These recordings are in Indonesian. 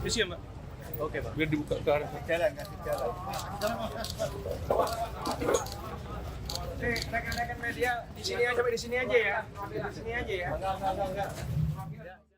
Isi ya, Mbak? Oke, Pak. Biar dibuka ke arah Jalan, kasih jalan. Nih, rekan-rekan media di sini aja, sampai di sini aja ya. Di sini aja ya. Enggak.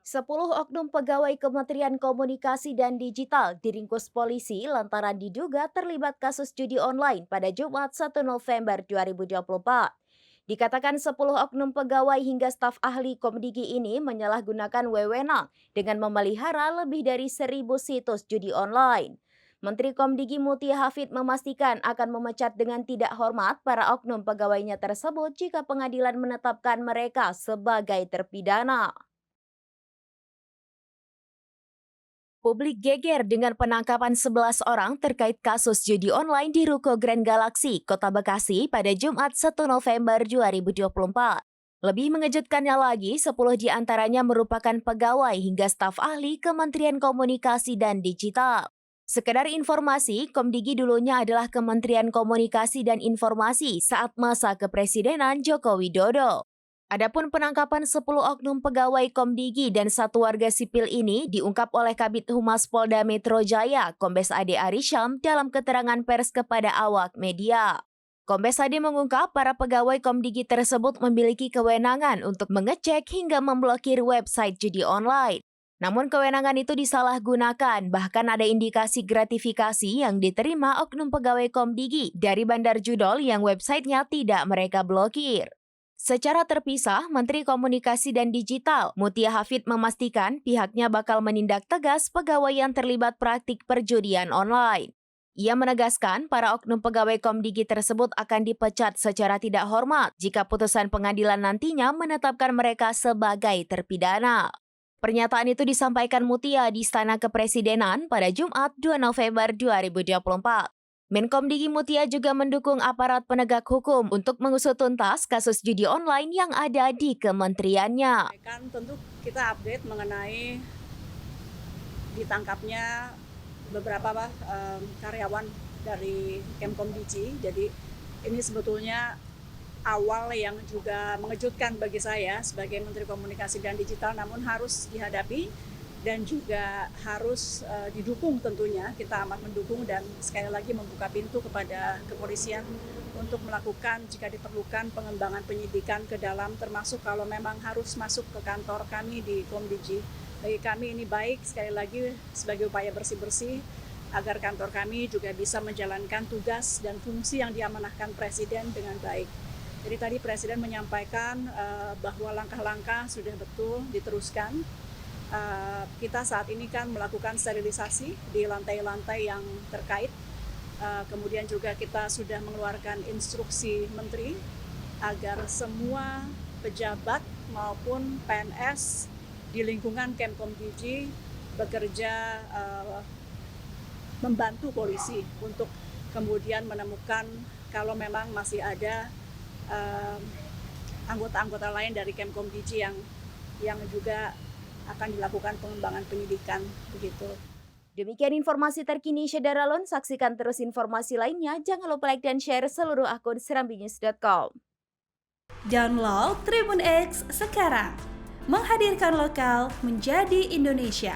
10 oknum pegawai Kementerian Komunikasi dan Digital diringkus polisi lantaran diduga terlibat kasus judi online pada Jumat 1 November 2024. Dikatakan 10 oknum pegawai hingga staf ahli Komdigi ini menyalahgunakan wewenang dengan memelihara lebih dari 1.000 situs judi online. Menteri Komdigi Mutia Hafid memastikan akan memecat dengan tidak hormat para oknum pegawainya tersebut jika pengadilan menetapkan mereka sebagai terpidana. Publik geger dengan penangkapan 11 orang terkait kasus judi online di Ruko Grand Galaxy, Kota Bekasi pada Jumat 1 November 2024. Lebih mengejutkannya lagi, 10 diantaranya merupakan pegawai hingga staf ahli Kementerian Komunikasi dan Digital. Sekedar informasi, Komdigi dulunya adalah Kementerian Komunikasi dan Informasi saat masa kepresidenan Joko Widodo. Adapun penangkapan 10 oknum pegawai Komdigi dan 1 warga sipil ini diungkap oleh Kabid Humas Polda Metro Jaya, Kombes Ade Arisham, dalam keterangan pers kepada awak media. Kombes Ade mengungkap para pegawai Komdigi tersebut memiliki kewenangan untuk mengecek hingga memblokir website judi online. Namun kewenangan itu disalahgunakan, bahkan ada indikasi gratifikasi yang diterima oknum pegawai Komdigi dari bandar judol yang websitenya tidak mereka blokir. Secara terpisah, Menteri Komunikasi dan Digital, Mutia Hafid memastikan pihaknya bakal menindak tegas pegawai yang terlibat praktik perjudian online. Ia menegaskan para oknum pegawai Komdigi tersebut akan dipecat secara tidak hormat jika putusan pengadilan nantinya menetapkan mereka sebagai terpidana. Pernyataan itu disampaikan Mutia di Istana Kepresidenan pada Jumat 2 November 2024. Menkomdigi Mutia juga mendukung aparat penegak hukum untuk mengusut tuntas kasus judi online yang ada di kementeriannya. Tentu kita update mengenai ditangkapnya beberapa karyawan dari Kemkomdigi. Jadi ini sebetulnya awal yang juga mengejutkan bagi saya sebagai Menteri Komunikasi dan Digital, namun harus dihadapi dan juga harus didukung tentunya. Kita amat mendukung dan sekali lagi membuka pintu kepada kepolisian untuk melakukan jika diperlukan pengembangan penyidikan ke dalam, termasuk kalau memang harus masuk ke kantor kami di Komdigi. Bagi kami ini baik, sekali lagi sebagai upaya bersih-bersih agar kantor kami juga bisa menjalankan tugas dan fungsi yang diamanahkan Presiden dengan baik. Jadi tadi Presiden menyampaikan bahwa langkah-langkah sudah betul diteruskan. Kita saat ini kan melakukan sterilisasi di lantai-lantai yang terkait. Kemudian juga kita sudah mengeluarkan instruksi menteri agar semua pejabat maupun PNS di lingkungan Kemkomdigi bekerja membantu polisi untuk kemudian menemukan kalau memang masih ada anggota-anggota lain dari Kemkomdigi yang juga akan dilakukan pengembangan penyidikan begitu. Demikian informasi terkini Syederalun, saksikan terus informasi lainnya. Jangan lupa like dan share seluruh akun serambinews.com. Download Tribun X sekarang, menghadirkan lokal menjadi Indonesia.